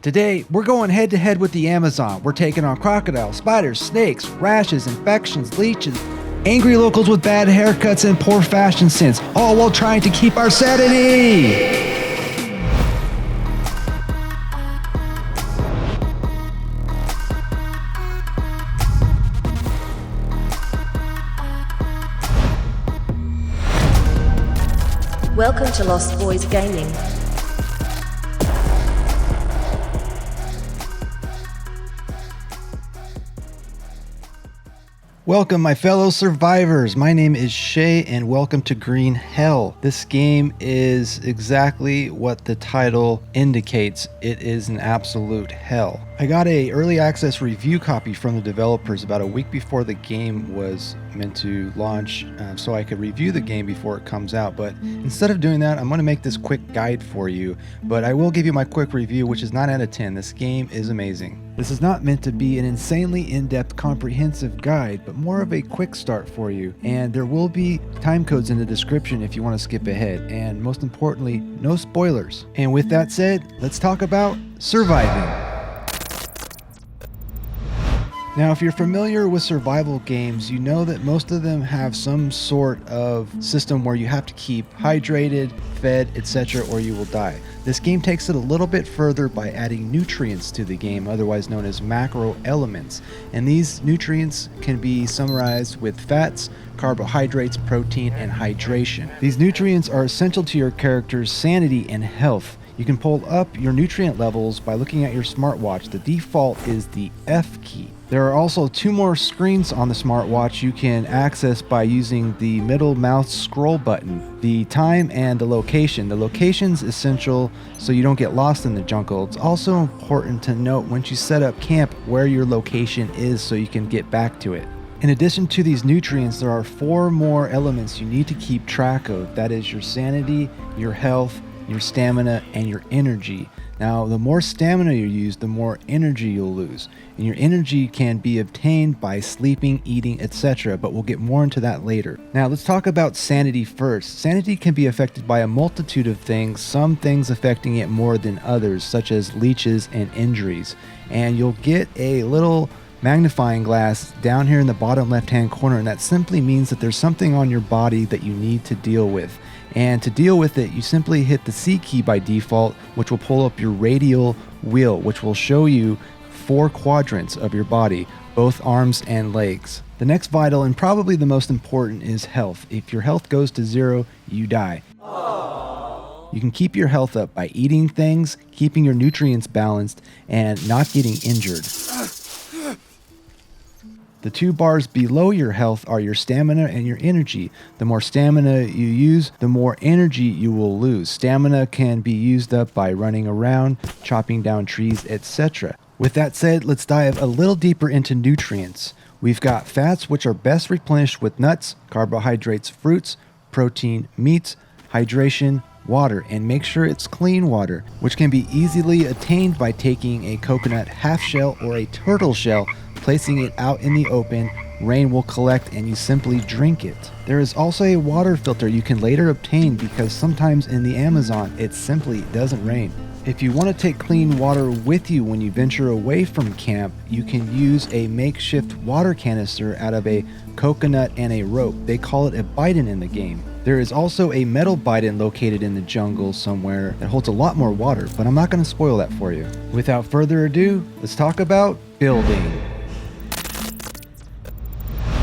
Today, we're going head to head with the Amazon. We're taking on crocodiles, spiders, snakes, rashes, infections, leeches, angry locals with bad haircuts and poor fashion sense, all while trying to keep our sanity! Welcome to Lost Boys Gaming. Welcome, my fellow survivors. My name is Shay, and welcome to Green Hell. This game is exactly what the title indicates. It is an absolute hell. I got an early access review copy from the developers about a week before the game was meant to launch, so I could review the game before it comes out. But instead of doing that, I'm going to make this quick guide for you. But I will give you my quick review, which is 9 out of 10. This game is amazing. This is not meant to be an insanely in-depth, comprehensive guide, but more of a quick start for you. And there will be time codes in the description if you want to skip ahead. And most importantly, no spoilers. And with that said, let's talk about surviving. Now, if you're familiar with survival games, you know that most of them have some sort of system where you have to keep hydrated, fed, etc., or you will die. This game takes it a little bit further by adding nutrients to the game, otherwise known as macro elements. And these nutrients can be summarized with fats, carbohydrates, protein, and hydration. These nutrients are essential to your character's sanity and health. You can pull up your nutrient levels by looking at your smartwatch. The default is the F key. There are also 2 more screens on the smartwatch you can access by using the middle mouse scroll button, the time and the location. The location's essential so you don't get lost in the jungle. It's also important to note once you set up camp where your location is so you can get back to it. In addition to these nutrients, there are 4 more elements you need to keep track of. That is your sanity, your health, your stamina, and your energy. Now, the more stamina you use, the more energy you'll lose. And your energy can be obtained by sleeping, eating, etc., but we'll get more into that later. Now, let's talk about sanity first. Sanity can be affected by a multitude of things, some things affecting it more than others, such as leeches and injuries. And you'll get a little magnifying glass down here in the bottom left-hand corner, and that simply means that there's something on your body that you need to deal with. And to deal with it, you simply hit the C key by default, which will pull up your radial wheel, which will show you 4 quadrants of your body, both arms and legs. The next vital, and probably the most important, is health. If your health goes to 0, you die. You can keep your health up by eating things, keeping your nutrients balanced, and not getting injured. The 2 bars below your health are your stamina and your energy. The more stamina you use, the more energy you will lose. Stamina can be used up by running around, chopping down trees, etc. With that said, let's dive a little deeper into nutrients. We've got fats, which are best replenished with nuts, carbohydrates, fruits, protein, meats, hydration, water, and make sure it's clean water, which can be easily attained by taking a coconut half shell or a turtle shell, placing it out in the open. Rain will collect and you simply drink it. There is also a water filter you can later obtain because sometimes in the Amazon it simply doesn't rain. If you want to take clean water with you when you venture away from camp, you can use a makeshift water canister out of a coconut and a rope. They call it a bidon in the game. There is also a metal bidon located in the jungle somewhere that holds a lot more water, but I'm not going to spoil that for you. Without further ado, let's talk about building.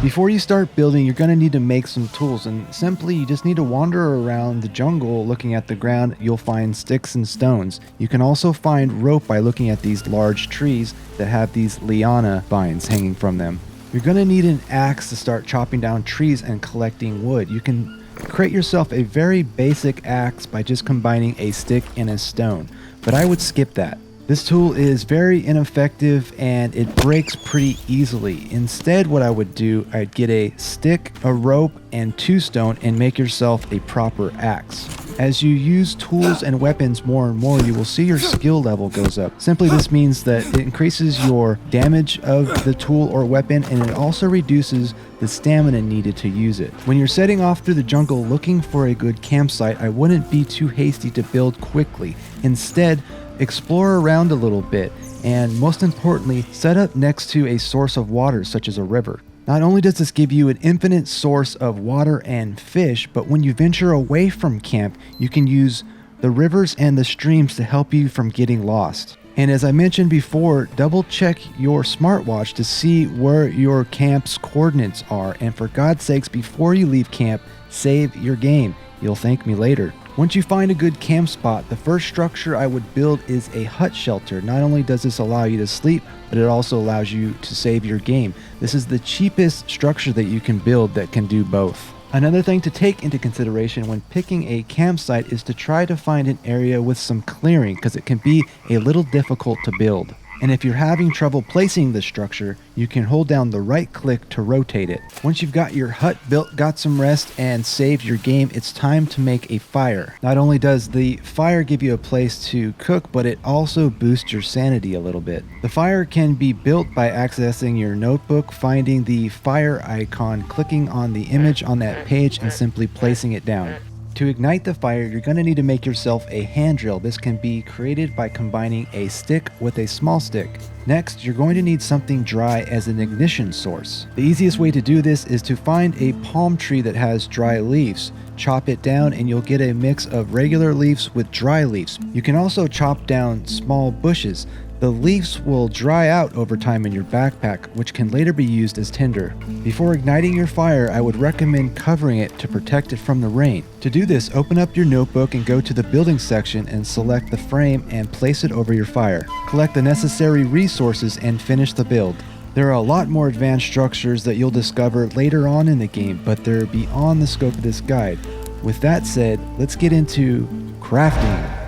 Before you start building, you're going to need to make some tools, and simply you just need to wander around the jungle looking at the ground. You'll find sticks and stones. You can also find rope by looking at these large trees that have these liana vines hanging from them. You're going to need an axe to start chopping down trees and collecting wood. You can create yourself a very basic axe by just combining a stick and a stone, but I would skip that. This tool is very ineffective and it breaks pretty easily. Instead, what I would do, I'd get a stick, a rope, and 2 stone and make yourself a proper axe. As you use tools and weapons more and more, you will see your skill level goes up. Simply this means that it increases your damage of the tool or weapon, and it also reduces the stamina needed to use it. When you're setting off through the jungle looking for a good campsite, I wouldn't be too hasty to build quickly. Instead, Explore around a little bit, and most importantly, set up next to a source of water such as a river. Not only does this give you an infinite source of water and fish, but when you venture away from camp, you can use the rivers and the streams to help you from getting lost. And as I mentioned before, double check your smartwatch to see where your camp's coordinates are, and for God's sakes, before you leave camp, save your game. You'll thank me later. Once you find a good camp spot, the first structure I would build is a hut shelter. Not only does this allow you to sleep, but it also allows you to save your game. This is the cheapest structure that you can build that can do both. Another thing to take into consideration when picking a campsite is to try to find an area with some clearing, because it can be a little difficult to build. And if you're having trouble placing the structure, you can hold down the right click to rotate it. Once you've got your hut built, got some rest, and saved your game, it's time to make a fire. Not only does the fire give you a place to cook, but it also boosts your sanity a little bit. The fire can be built by accessing your notebook, finding the fire icon, clicking on the image on that page, and simply placing it down. To ignite the fire, you're going to need to make yourself a hand drill. This can be created by combining a stick with a small stick. Next, you're going to need something dry as an ignition source. The easiest way to do this is to find a palm tree that has dry leaves. Chop it down and you'll get a mix of regular leaves with dry leaves. You can also chop down small bushes. The leaves will dry out over time in your backpack, which can later be used as tinder. Before igniting your fire, I would recommend covering it to protect it from the rain. To do this, open up your notebook and go to the building section and select the frame and place it over your fire. Collect the necessary resources and finish the build. There are a lot more advanced structures that you'll discover later on in the game, but they're beyond the scope of this guide. With that said, let's get into crafting.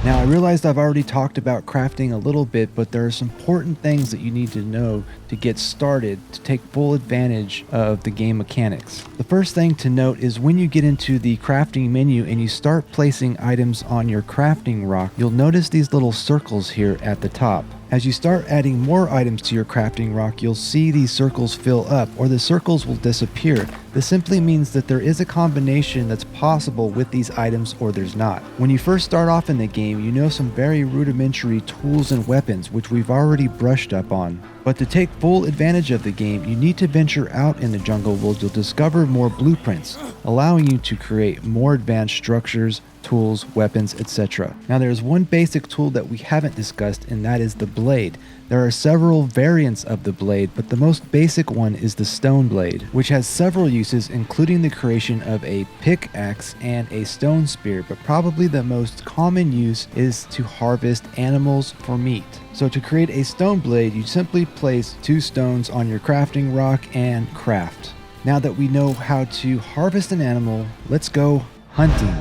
Now, I realized I've already talked about crafting a little bit, but there are some important things that you need to know to get started to take full advantage of the game mechanics. The first thing to note is when you get into the crafting menu and you start placing items on your crafting rock, you'll notice these little circles here at the top. As you start adding more items to your crafting rock, you'll see these circles fill up, or the circles will disappear. This simply means that there is a combination that's possible with these items or there's not. When you first start off in the game, you know some very rudimentary tools and weapons, which we've already brushed up on. But to take full advantage of the game, you need to venture out in the jungle where you'll discover more blueprints, allowing you to create more advanced structures, tools, weapons, etc. Now there's one basic tool that we haven't discussed, and that is the blade. There are several variants of the blade, but the most basic one is the stone blade, which has several uses, including the creation of a pickaxe and a stone spear, but probably the most common use is to harvest animals for meat. So to create a stone blade, you simply place 2 stones on your crafting rock and craft. Now that we know how to harvest an animal, let's go hunting.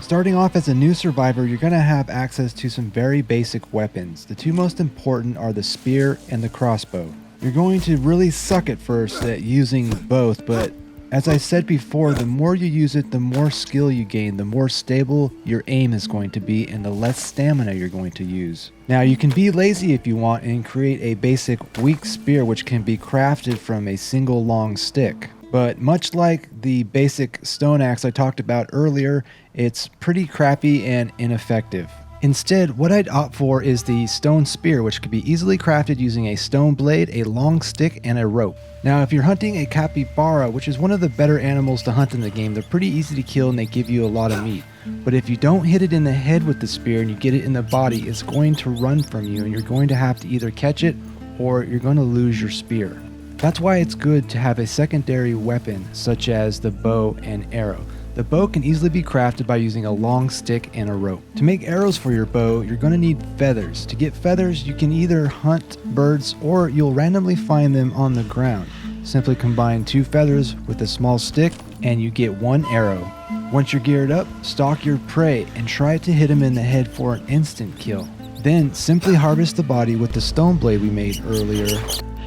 Starting off as a new survivor, you're going to have access to some very basic weapons. The 2 most important are the spear and the crossbow. You're going to really suck at first at using both, but as I said before, the more you use it, the more skill you gain, the more stable your aim is going to be, and the less stamina you're going to use. Now, you can be lazy if you want and create a basic weak spear which can be crafted from a single long stick. But much like the basic stone axe I talked about earlier, it's pretty crappy and ineffective. Instead, what I'd opt for is the stone spear, which can be easily crafted using a stone blade, a long stick, and a rope. Now, if you're hunting a capybara, which is one of the better animals to hunt in the game, they're pretty easy to kill and they give you a lot of meat. But if you don't hit it in the head with the spear and you get it in the body, it's going to run from you and you're going to have to either catch it or you're going to lose your spear. That's why it's good to have a secondary weapon such as the bow and arrow. The bow can easily be crafted by using a long stick and a rope. To make arrows for your bow, you're going to need feathers. To get feathers, you can either hunt birds or you'll randomly find them on the ground. Simply combine 2 feathers with a small stick and you get 1 arrow. Once you're geared up, stalk your prey and try to hit him in the head for an instant kill. Then simply harvest the body with the stone blade we made earlier.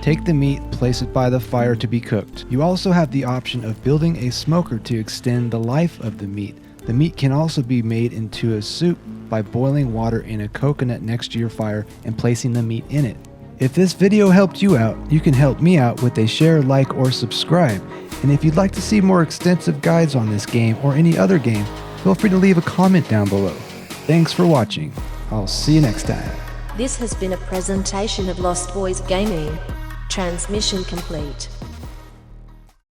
Take the meat, place it by the fire to be cooked. You also have the option of building a smoker to extend the life of the meat. The meat can also be made into a soup by boiling water in a coconut next to your fire and placing the meat in it. If this video helped you out, you can help me out with a share, like, or subscribe. And if you'd like to see more extensive guides on this game or any other game, feel free to leave a comment down below. Thanks for watching. I'll see you next time. This has been a presentation of Lost Boys Gaming. Transmission complete.